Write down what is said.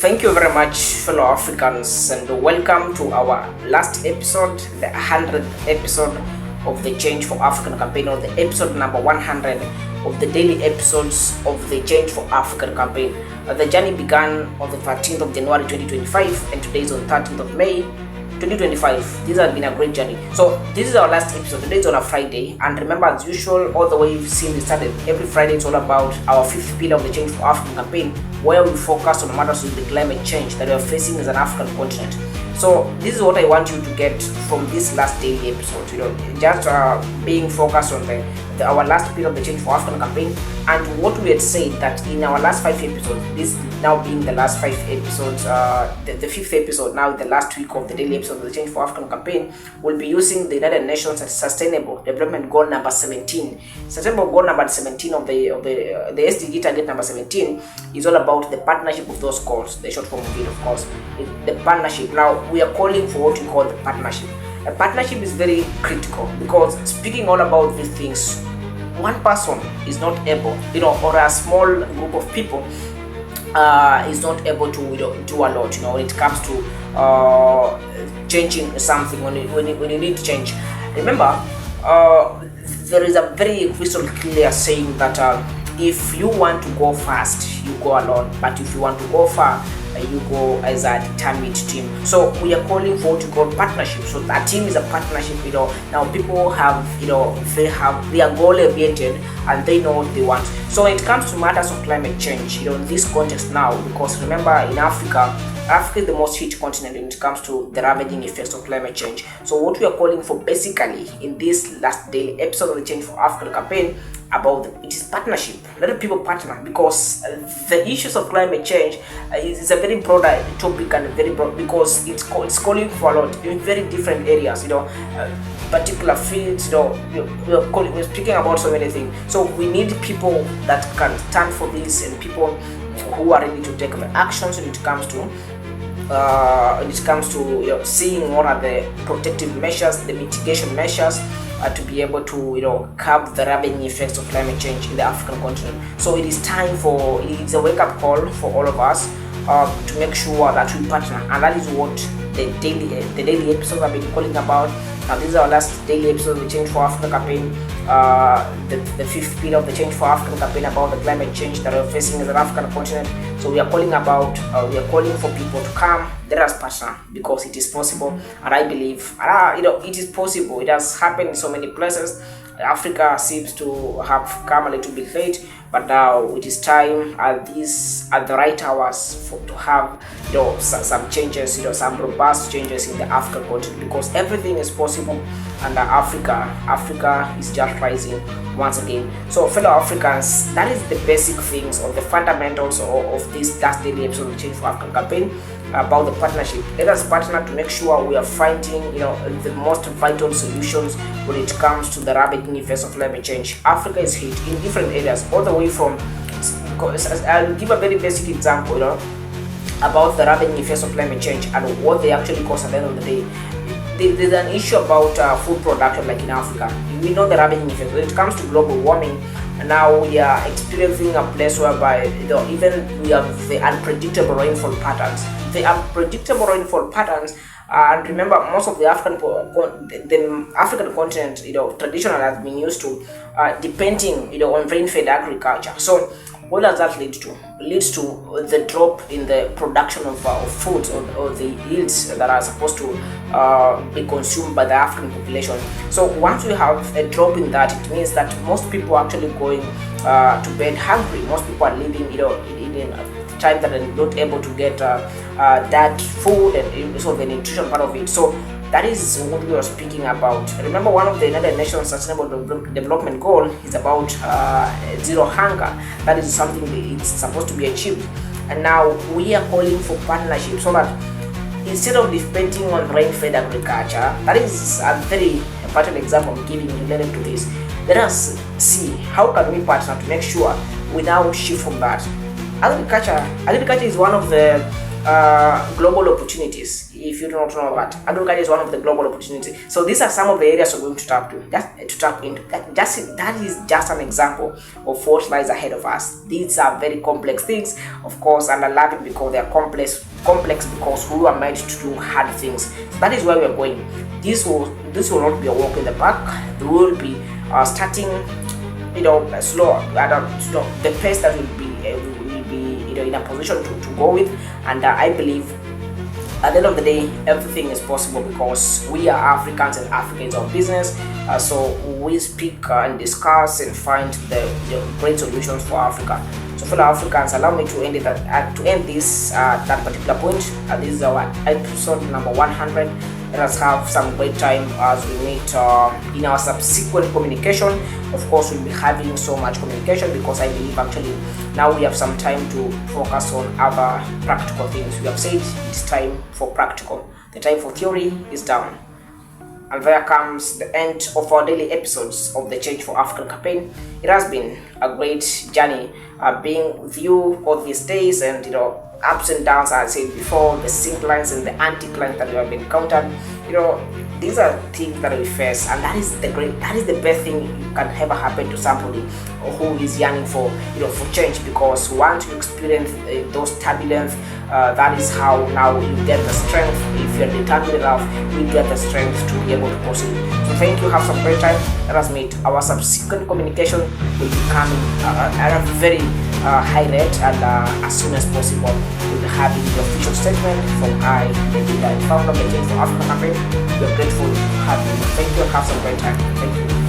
Thank you very much, fellow Africans, and welcome to our last episode, the 100th episode of the Change for African campaign, or the episode number 100 of the daily episodes of the Change for African campaign. The journey began on the 13th of January 2025, and today is on 13th of May 2025. This has been a great journey. So this is our last episode. Today is on a Friday, and remember, as usual, all the way you've seen we started, every Friday it's all about our fifth pillar of the Change for African campaign, where we focus on matters with the climate change that we are facing as an African continent. So this is what I want you to get from this last daily episode. Just being focused on our last pillar of the Change for African campaign, and what we had said that in our last 5 episodes, this now being the last 5 episodes, the 5th episode, now the last week of the daily episode of the Change for African campaign, we'll be using the United Nations Sustainable Development Goal number 17. Sustainable Goal number 17 of the SDG target number 17 is all about the partnership of those goals, the short form of it, of course, the partnership. Now we are calling for what we call the partnership. A partnership is very critical because, speaking all about these things, one person is not able, or a small group of people is not able to do a lot, when it comes to changing something, when you need change. Remember, there is a very crystal clear saying that if you want to go fast, you go alone, but if you want to go far, you go as a determined team. So we are calling for what we call partnership. So a team is a partnership. Now people have, they are goal oriented and they know what they want. So when it comes to matters of climate change, in this context now, because remember, in Africa is the most hit continent when it comes to the ravaging effects of climate change. So what we are calling for basically in this last daily episode of the Change for African campaign it is partnership. Let people partner, because the issues of climate change is a very broad topic, and very broad because it's calling for a lot in very different areas, particular fields. We're speaking about so many things. So we need people that can stand for this, and people who are ready to take the actions when it comes to seeing what are the protective measures, the mitigation measures, to be able to curb the ravaging effects of climate change in the African continent. So it's a wake-up call for all of us to make sure that we partner, and that is what the daily episodes I've been calling about. Now this is our last daily episode of the Change for Africa campaign, the 5th pillar of the Change for African campaign, about the climate change that we're facing as an African continent. So we are calling for people to come, let us partner, because it is possible, and I believe it is possible. It has happened in so many places. Africa seems to have come a little bit late, but now it is time at the right hours to have some changes, some robust changes in the African continent, because everything is possible, and Africa is just rising once again. So fellow Africans, that is the basic things, or the fundamentals of this last daily episode of the Change for African campaign about the partnership. Let us partner to make sure we are finding the most vital solutions when it comes to the ravaging effects of climate change. Africa is hit in different areas, all the way from, I'll give a very basic example about the ravaging effects of climate change and what they actually cause at the end of the day. There's an issue about food production, like in Africa. We know the ravaging effects. When it comes to global warming, now we are experiencing a place whereby even we have the unpredictable rainfall patterns. The unpredictable rainfall patterns, and remember, most of the African continent, traditionally has been used to depending, on rain-fed agriculture. So what does that lead to? It leads to the drop in the production of foods, or the yields that are supposed to be consumed by the African population. So once we have a drop in that, it means that most people are actually going to bed hungry. Most people are living, in a time that they're not able to get that food, and so the nutrition part of it. So that is what we are speaking about. Remember, one of the United Nations Sustainable Development Goal is about zero hunger. That is something it's supposed to be achieved. And now we are calling for partnership, so that instead of depending on rain-fed agriculture, that is a very important example I'm giving related to this. Let us see how can we partner to make sure we now shift from that. Agriculture is one of the global opportunities. If you do not know that, agriculture is one of the global opportunities. So these are some of the areas we're going to tap into. That is just an example of what lies ahead of us. These are very complex things, of course, and I love it because they are complex because we are made to do hard things. So that is where we are going. This will not be a walk in the park. We will be starting, slow. The pace that will be in a position to go with, and I believe at the end of the day everything is possible because we are Africans and Africa is our business. So we speak and discuss and find the great solutions for Africa. So fellow Africans, allow me to end this that particular point. This is our episode number 100. Let us have some great time as we meet in our subsequent communication. Of course, we'll be having so much communication because I believe actually now we have some time to focus on other practical things. We have said it's time for practical. The time for theory is done. And there comes the end of our daily episodes of the Change for African campaign. It has been a great journey being with you all these days, and ups and downs, as I said before, the synclines and the anticlines that we have encountered. These are things that we face, and that is the best thing you can ever happen to somebody who is yearning for change, because once you experience those turbulence, that is how now you get the strength. If you're determined enough, you get the strength to be able to proceed. So thank you, have some great time. Let us meet. Our subsequent communication will be coming at a very high rate, and as soon as possible we'll be having the official statement from the leader and founder of the Change for Africa campaign. We are grateful to have you. Thank you and have some great time. Thank you.